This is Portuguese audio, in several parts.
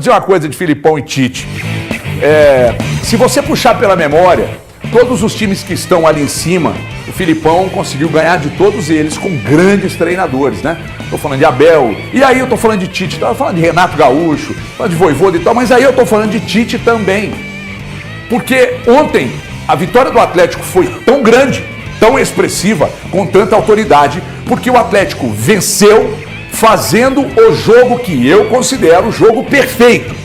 dizer uma coisa de Filipão e Tite. Se você puxar pela memória, todos os times que estão ali em cima, o Filipão conseguiu ganhar de todos eles com grandes treinadores, né? Tô falando de Abel, e aí eu tô falando de Tite, tô falando de Renato Gaúcho, falando de Vojvoda e tal, mas aí eu tô falando de Tite também. Porque ontem a vitória do Atlético foi tão grande, tão expressiva, com tanta autoridade, porque o Atlético venceu fazendo o jogo que eu considero o jogo perfeito,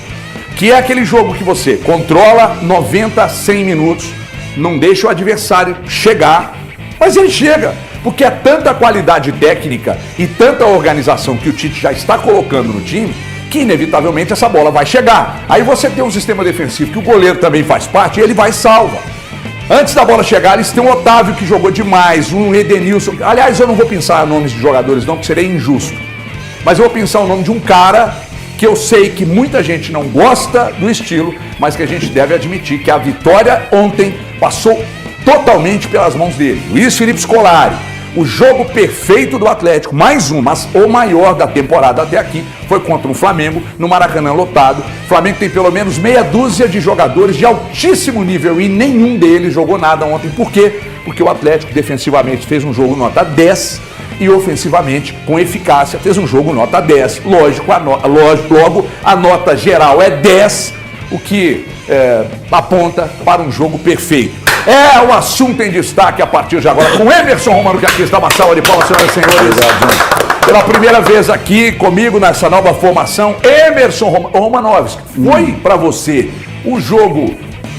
que é aquele jogo que você controla 90, 100 minutos, não deixa o adversário chegar, mas ele chega, porque é tanta qualidade técnica e tanta organização que o Tite já está colocando no time, que inevitavelmente essa bola vai chegar. Aí você tem um sistema defensivo que o goleiro também faz parte e ele vai e salva. Antes da bola chegar, eles têm um Otávio que jogou demais, um Edenilson. Aliás, eu não vou pensar nomes de jogadores não, porque seria injusto. Mas eu vou pensar o nome de um cara que eu sei que muita gente não gosta do estilo, mas que a gente deve admitir que a vitória ontem passou totalmente pelas mãos dele. Luiz Felipe Scolari. O jogo perfeito do Atlético, mais um, mas o maior da temporada até aqui, foi contra o Flamengo, no Maracanã lotado. O Flamengo tem pelo menos meia dúzia de jogadores de altíssimo nível e nenhum deles jogou nada ontem. Por quê? Porque o Atlético defensivamente fez um jogo nota 10 e ofensivamente, com eficácia, fez um jogo nota 10. Lógico, logo a nota geral é 10, o que aponta para um jogo perfeito. É o assunto em destaque a partir de agora com Emerson Romano, que aqui está uma salva de palmas, senhoras e senhores. Pela primeira vez aqui comigo nessa nova formação, Emerson Romanovski. Foi para você o jogo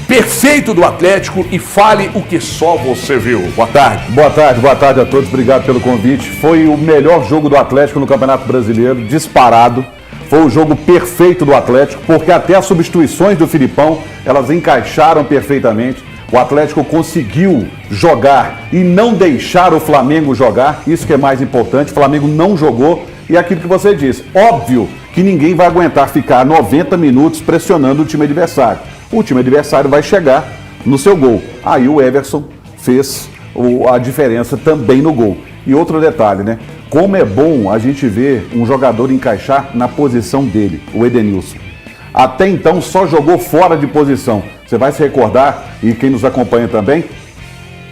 perfeito do Atlético e fale o que só você viu. Boa tarde. Boa tarde a todos, obrigado pelo convite. Foi o melhor jogo do Atlético no Campeonato Brasileiro, disparado. Foi o jogo perfeito do Atlético, porque até as substituições do Filipão, elas encaixaram perfeitamente. O Atlético conseguiu jogar e não deixar o Flamengo jogar, isso que é mais importante. O Flamengo não jogou e é aquilo que você disse, óbvio que ninguém vai aguentar ficar 90 minutos pressionando o time adversário. O time adversário vai chegar no seu gol. Aí o Everson fez a diferença também no gol. E outro detalhe, né? Como é bom a gente ver um jogador encaixar na posição dele, o Edenilson. Até então só jogou fora de posição. Você vai se recordar, e quem nos acompanha também,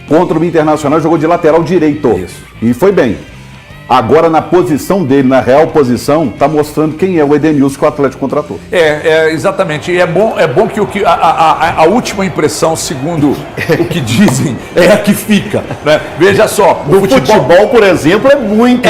contra o Internacional jogou de lateral direito. Isso. E foi bem. Agora na posição dele, na real posição, está mostrando quem é o Edenilson que o Atlético contratou. Exatamente. E é bom que a última impressão, segundo o que dizem, é a que fica. Né? Veja só, no futebol, por exemplo, é muito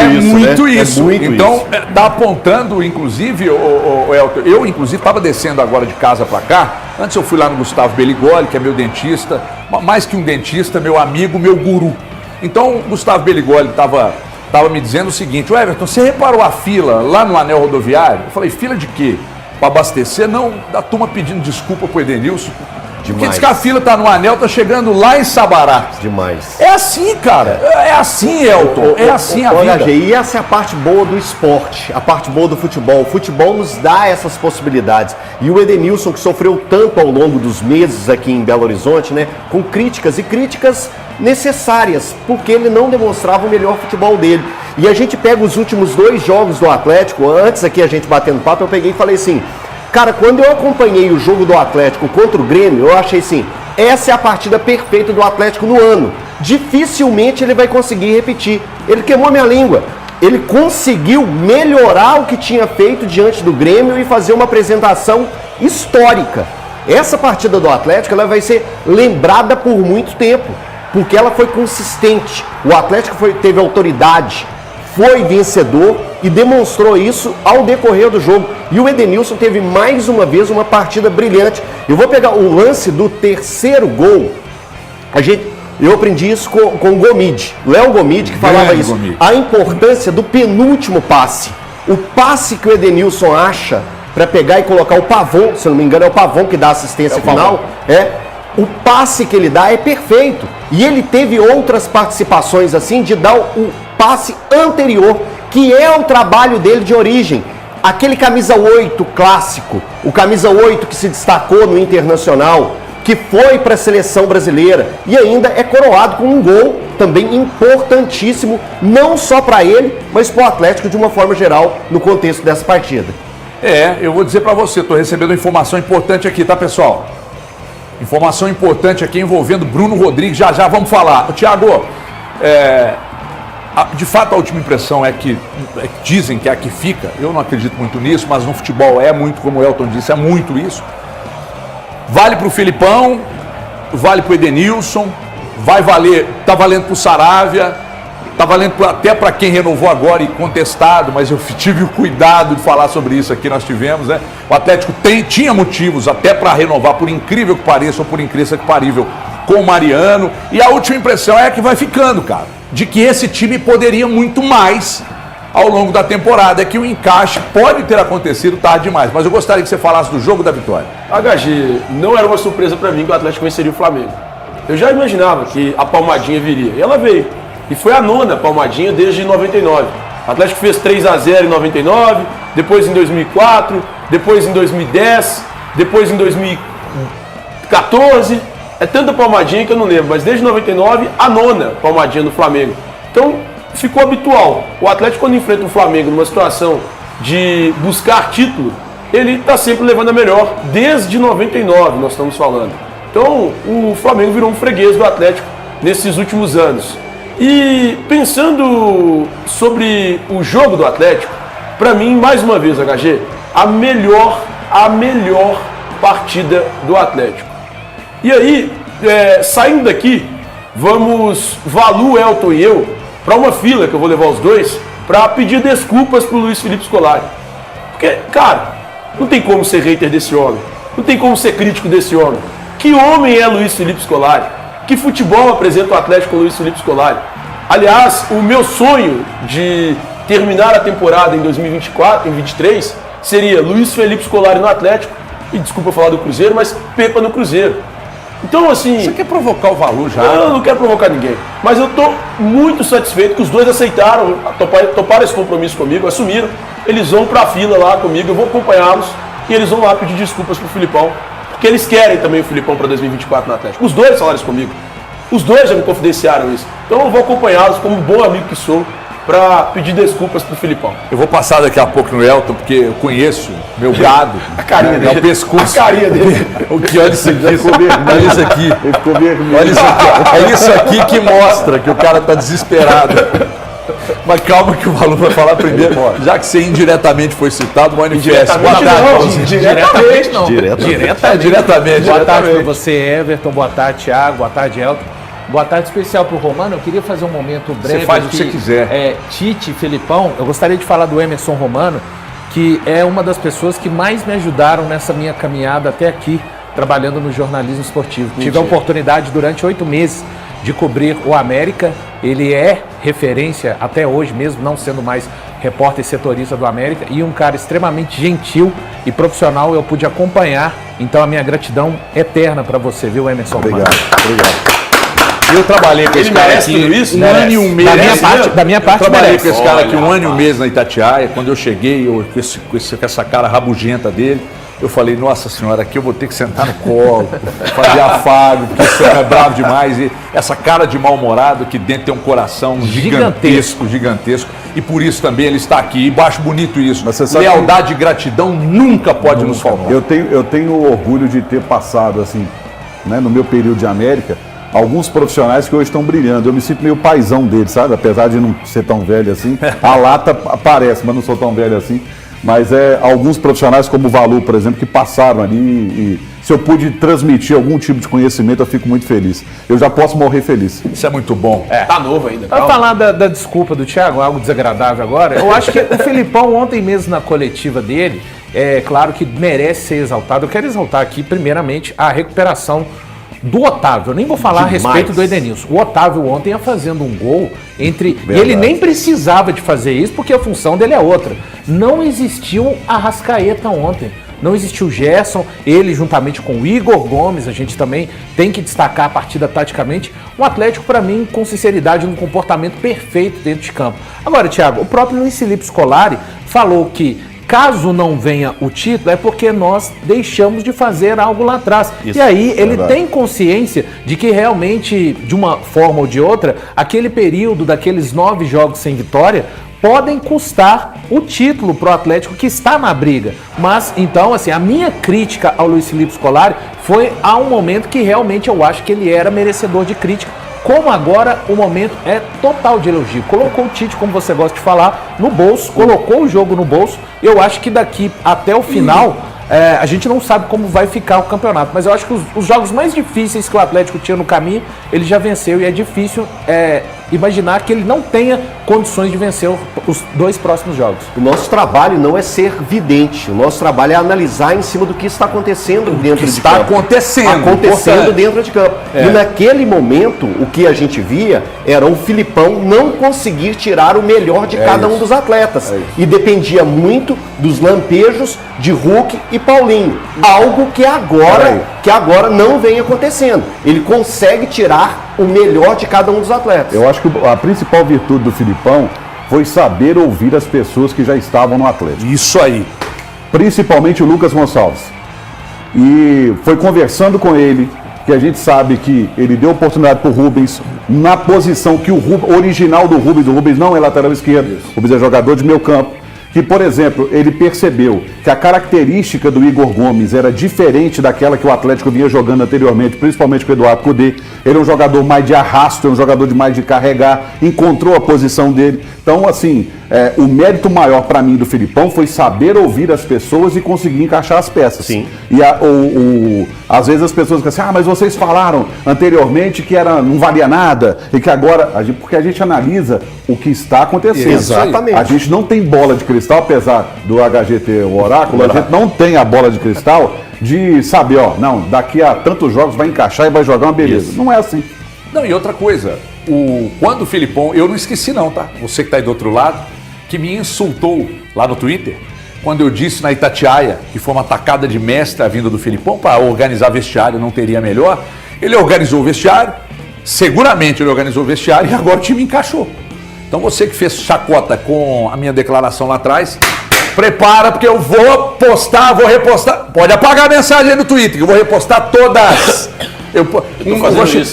isso. É muito então, está apontando, inclusive, o Elton, eu, inclusive, estava descendo agora de casa para cá. Antes eu fui lá no Gustavo Beligoli, que é meu dentista, mais que um dentista, meu amigo, meu guru. Então, o Gustavo Beligoli estava me dizendo o seguinte: Everton, você reparou a fila lá no anel rodoviário? Eu falei, fila de quê? Para abastecer? Não, da turma pedindo desculpa pro Edenilson. Porque diz que a fila tá no anel, tá chegando lá em Sabará. Demais. É assim, cara. É assim, Elton. É assim a vida. E essa é a parte boa do esporte, a parte boa do futebol. O futebol nos dá essas possibilidades. E o Edenilson, que sofreu tanto ao longo dos meses aqui em Belo Horizonte, né? Com críticas e críticas necessárias, porque ele não demonstrava o melhor futebol dele. E a gente pega os últimos 2 jogos do Atlético, antes aqui a gente batendo papo, eu peguei e falei assim, cara, quando eu acompanhei o jogo do Atlético contra o Grêmio, eu achei assim, essa é a partida perfeita do Atlético no ano. Dificilmente ele vai conseguir repetir. Ele queimou minha língua. Ele conseguiu melhorar o que tinha feito diante do Grêmio e fazer uma apresentação histórica. Essa partida do Atlético, ela vai ser lembrada por muito tempo, porque ela foi consistente. O Atlético teve autoridade, foi vencedor e demonstrou isso ao decorrer do jogo. E o Edenilson teve mais uma vez uma partida brilhante. Eu vou pegar o lance do terceiro gol. Eu aprendi isso com o Gomide, Léo Gomide, que falava isso. A importância do penúltimo passe. O passe que o Edenilson acha para pegar e colocar o Pavon, se eu não me engano é o Pavon que dá a assistência final, o passe que ele dá é perfeito. E ele teve outras participações assim de dar o passe anterior, que é o trabalho dele de origem. Aquele camisa 8 clássico, o camisa 8 que se destacou no Internacional, que foi para a seleção brasileira e ainda é coroado com um gol também importantíssimo, não só para ele, mas para o Atlético de uma forma geral no contexto dessa partida. Eu vou dizer para você, estou recebendo uma informação importante aqui, tá, pessoal? Informação importante aqui envolvendo Bruno Rodrigues, já vamos falar. Thiago, de fato a última impressão é que dizem que é a que fica, eu não acredito muito nisso, mas no futebol é muito, como o Elton disse, é muito isso. Vale para o Filipão, vale para o Edenilson, vai valer, tá valendo para o Saravia, tá valendo até para quem renovou agora e contestado, mas eu tive o cuidado de falar sobre isso aqui, nós tivemos, né? O Atlético tinha motivos até para renovar, por incrível que pareça ou por incrível que parível, com o Mariano, e a última impressão é que vai ficando, cara, de que esse time poderia muito mais ao longo da temporada, é que o encaixe pode ter acontecido tarde demais, mas eu gostaria que você falasse do jogo da vitória. HG, não era uma surpresa para mim que o Atlético venceria o Flamengo. Eu já imaginava que a palmadinha viria, e ela veio. E foi a 9ª palmadinha desde 99. O Atlético fez 3-0 em 99, depois em 2004, depois em 2010, depois em 2014. É tanta palmadinha que eu não lembro, mas desde 99, a 9ª palmadinha do Flamengo. Então, ficou habitual. O Atlético, quando enfrenta o Flamengo numa situação de buscar título, ele está sempre levando a melhor, desde 99 nós estamos falando. Então, o Flamengo virou um freguês do Atlético nesses últimos anos. E pensando sobre o jogo do Atlético, para mim, mais uma vez, HG, a melhor partida do Atlético. E aí, saindo daqui, vamos, Valu, Elton e eu, para uma fila que eu vou levar os dois, para pedir desculpas pro Luiz Felipe Scolari. Porque, cara, não tem como ser hater desse homem, não tem como ser crítico desse homem. Que homem é Luiz Felipe Scolari? Que futebol apresenta o Atlético com o Luiz Felipe Scolari? Aliás, o meu sonho de terminar a temporada em 2024, em 2023, seria Luiz Felipe Scolari no Atlético, e desculpa falar do Cruzeiro, mas Pepa no Cruzeiro. Então, assim... Você quer provocar o Valu já? Eu não quero provocar ninguém. Mas eu estou muito satisfeito que os dois aceitaram, toparam esse compromisso comigo, assumiram. Eles vão para a fila lá comigo, eu vou acompanhá-los e eles vão lá pedir desculpas pro Filipão, porque eles querem também o Filipão para 2024 no Atlético. Os dois falaram isso comigo. Os dois já me confidenciaram isso. Então eu vou acompanhá-los como um bom amigo que sou para pedir desculpas pro Filipão. Eu vou passar daqui a pouco no Elton, porque eu conheço meu gado. A carinha dele. O pescoço. A carinha dele. O que olha isso aqui. Olha isso aqui. Ele ficou vermelho. Olha isso aqui. É isso aqui que mostra que o cara tá desesperado. Mas calma que o Valu vai falar primeiro. Já que você indiretamente foi citado, manifeste. Diretamente não. Diretamente. Boa tarde para você, Everton. Boa tarde, Thiago. Boa tarde, Elton. Boa tarde especial para o Romano. Eu queria fazer um momento breve. Você faz o que você quiser. Tite, Felipão. Eu gostaria de falar do Emerson Romano, que é uma das pessoas que mais me ajudaram nessa minha caminhada até aqui, trabalhando no jornalismo esportivo. Mentira. Tive a oportunidade durante 8 meses de cobrir o América. Ele é referência até hoje, mesmo não sendo mais repórter setorista do América, e um cara extremamente gentil e profissional. Eu pude acompanhar, então a minha gratidão eterna para você, viu, Emerson? Obrigado. Eu trabalhei com esse cara aqui um ano e um mês. Da minha parte, eu trabalhei merece. com esse cara aqui um ano e um mês na Itatiaia. Quando eu cheguei, com essa cara rabugenta dele, eu falei, nossa senhora, aqui eu vou ter que sentar no colo, fazer afago, porque esse homem é bravo demais. E essa cara de mal-humorado que dentro tem um coração gigantesco. E por isso também ele está aqui. E acho bonito isso. Lealdade e gratidão nunca pode nos faltar. Eu tenho orgulho de ter passado, assim, né, no meu período de América, alguns profissionais que hoje estão brilhando. Eu me sinto meio paizão deles, sabe? Apesar de não ser tão velho assim. A lata aparece, mas não sou tão velho assim. Mas alguns profissionais como o Valu, por exemplo, que passaram ali e se eu pude transmitir algum tipo de conhecimento, eu fico muito feliz. Eu já posso morrer feliz. Isso é muito bom. Tá novo ainda. Para falar da desculpa do Thiago, algo desagradável agora, eu acho que o Felipão ontem mesmo na coletiva dele, é claro que merece ser exaltado. Eu quero exaltar aqui primeiramente a recuperação do Otávio. Eu nem vou falar a respeito do Edenilson. O Otávio ontem ia fazendo um gol entre... E ele nem precisava de fazer isso, porque a função dele é outra. Não existiu a Arrascaeta ontem. Não existiu o Gerson, ele juntamente com o Igor Gomes, a gente também tem que destacar a partida taticamente. Um Atlético, para mim, com sinceridade, um comportamento perfeito dentro de campo. Agora, Thiago, o próprio Luiz Felipe Scolari falou que caso não venha o título, é porque nós deixamos de fazer algo lá atrás. Isso, e aí ele tem consciência de que realmente, de uma forma ou de outra, aquele período daqueles 9 jogos sem vitória podem custar o título pro Atlético que está na briga. Mas, então, assim, a minha crítica ao Luiz Felipe Scolari foi a um momento que realmente eu acho que ele era merecedor de crítica. Como agora o momento é total de elogio. Colocou o Tite, como você gosta de falar, no bolso, colocou o jogo no bolso. Eu acho que daqui até o final, a gente não sabe como vai ficar o campeonato. Mas eu acho que os jogos mais difíceis que o Atlético tinha no caminho, ele já venceu. E é difícil imaginar que ele não tenha condições de vencer os 2 próximos jogos. O nosso trabalho não é ser vidente, o nosso trabalho é analisar em cima do que está acontecendo dentro de campo. Acontecendo dentro de campo. E naquele momento, o que a gente via era o Filipão não conseguir tirar o melhor de cada um dos atletas. E dependia muito dos lampejos de Hulk e Paulinho. Algo que agora não vem acontecendo. Ele consegue tirar o melhor de cada um dos atletas. Eu acho que a principal virtude do Filipão foi saber ouvir as pessoas que já estavam no Atlético. Isso aí. Principalmente o Lucas Gonçalves. E foi conversando com ele, que a gente sabe que ele deu oportunidade para o Rubens na posição que o original do Rubens não é lateral esquerdo, o Rubens é jogador de meio campo. Que, por exemplo, ele percebeu que a característica do Igor Gomes era diferente daquela que o Atlético vinha jogando anteriormente, principalmente com o Eduardo Cudê. Ele é um jogador mais de arrasto, é um jogador de mais de carregar, encontrou a posição dele. Então, assim, o mérito maior para mim do Filipão foi saber ouvir as pessoas e conseguir encaixar as peças. Sim. E às vezes as pessoas ficam assim, mas vocês falaram anteriormente que não valia nada e que agora... Porque a gente analisa o que está acontecendo. Exatamente. A gente não tem bola de cristal, apesar do HG ter o oráculo, a gente não tem a bola de cristal de saber, não, daqui a tantos jogos vai encaixar e vai jogar uma beleza. Isso. Não é assim. Não, e outra coisa, quando o Filipão, eu não esqueci não, tá? Você que tá aí do outro lado, que me insultou lá no Twitter, quando eu disse na Itatiaia que foi uma tacada de mestre a vinda do Filipão para organizar vestiário, não teria melhor. Ele organizou o vestiário, seguramente ele organizou o vestiário e agora o time encaixou. Então você que fez chacota com a minha declaração lá atrás, prepara porque eu vou postar, vou repostar. Pode apagar a mensagem aí no Twitter, que eu vou repostar todas.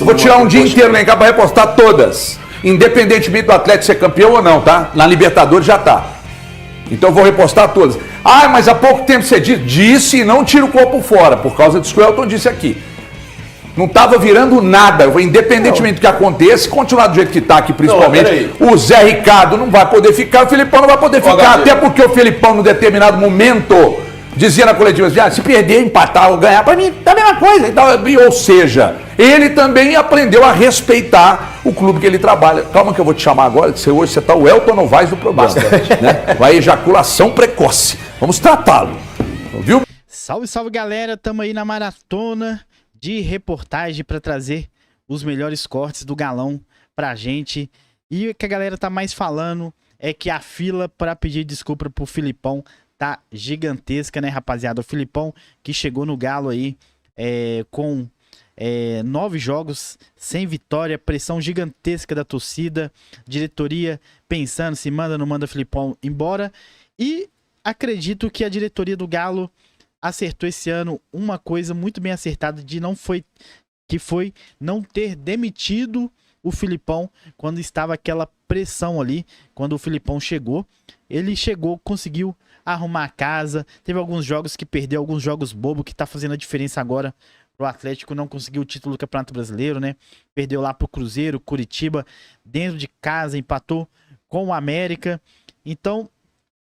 Vou tirar um dia inteiro lá em cá para repostar todas. Independentemente do Atlético ser campeão ou não, tá? Na Libertadores já tá. Então eu vou repostar todas. Mas há pouco tempo você disse e não tira o corpo fora, por causa disso que o Elton disse aqui. Não estava virando nada, independentemente do que aconteça, continuar do jeito que está aqui, principalmente. O Zé Ricardo não vai poder ficar, o Filipão não vai poder ficar, até porque o Filipão, num determinado momento, dizia na coletiva assim, se perder, empatar ou ganhar, para mim é a mesma coisa. Então, ou seja, ele também aprendeu a respeitar o clube que ele trabalha. Calma que eu vou te chamar agora, que hoje você está o Elton Novaes do programa. Né? Vai ejaculação precoce. Vamos tratá-lo. Viu? Salve, salve galera, tamo aí na maratona de reportagem para trazer os melhores cortes do Galão pra gente. E o que a galera tá mais falando é que a fila para pedir desculpa pro Filipão tá gigantesca, né, rapaziada? O Filipão que chegou no Galo aí com 9 jogos sem vitória, pressão gigantesca da torcida, diretoria pensando se manda ou não manda o Filipão embora. E acredito que a diretoria do Galo acertou esse ano uma coisa muito bem acertada que foi não ter demitido o Filipão quando estava aquela pressão ali, quando o Filipão chegou. Ele chegou, conseguiu arrumar a casa, teve alguns jogos que perdeu, alguns jogos bobo que tá fazendo a diferença agora pro Atlético, não conseguiu o título do Campeonato Brasileiro, né? Perdeu lá pro Cruzeiro, Curitiba, dentro de casa, empatou com o América. Então,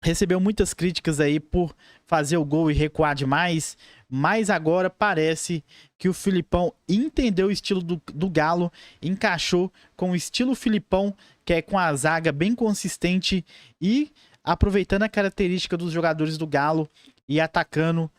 recebeu muitas críticas aí por fazer o gol e recuar demais, mas agora parece que o Filipão entendeu o estilo do Galo, encaixou com o estilo Filipão, que é com a zaga bem consistente e aproveitando a característica dos jogadores do Galo e atacando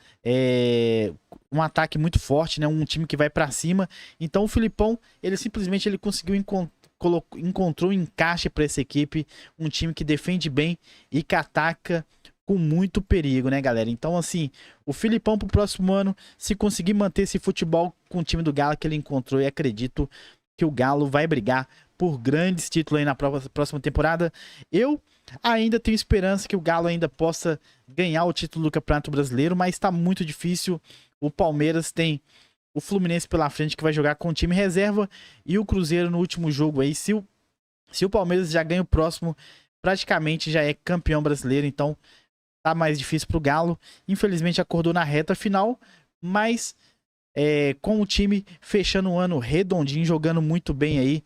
um ataque muito forte, né? Um time que vai pra cima. Então o Filipão, ele simplesmente conseguiu encontrou um encaixe para essa equipe, um time que defende bem e que ataca com muito perigo, né, galera? Então, assim, o Filipão pro próximo ano, se conseguir manter esse futebol com o time do Galo que ele encontrou, e acredito que o Galo vai brigar por grandes títulos aí na próxima temporada. Eu ainda tenho esperança que o Galo ainda possa ganhar o título do Campeonato Brasileiro, mas tá muito difícil. O Palmeiras tem o Fluminense pela frente, que vai jogar com o time reserva, e o Cruzeiro no último jogo aí. Se o Palmeiras já ganha o próximo, praticamente já é campeão brasileiro, então tá mais difícil pro Galo. Infelizmente acordou na reta final, mas com o time fechando o ano redondinho, jogando muito bem aí,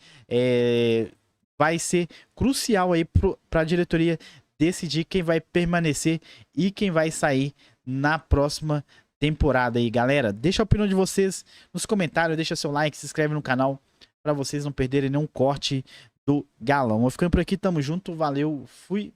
vai ser crucial aí para a diretoria decidir quem vai permanecer e quem vai sair na próxima temporada aí, galera. Deixa a opinião de vocês nos comentários, deixa seu like, se inscreve no canal para vocês não perderem nenhum corte do Galão. Vou ficando por aqui, tamo junto, valeu, fui.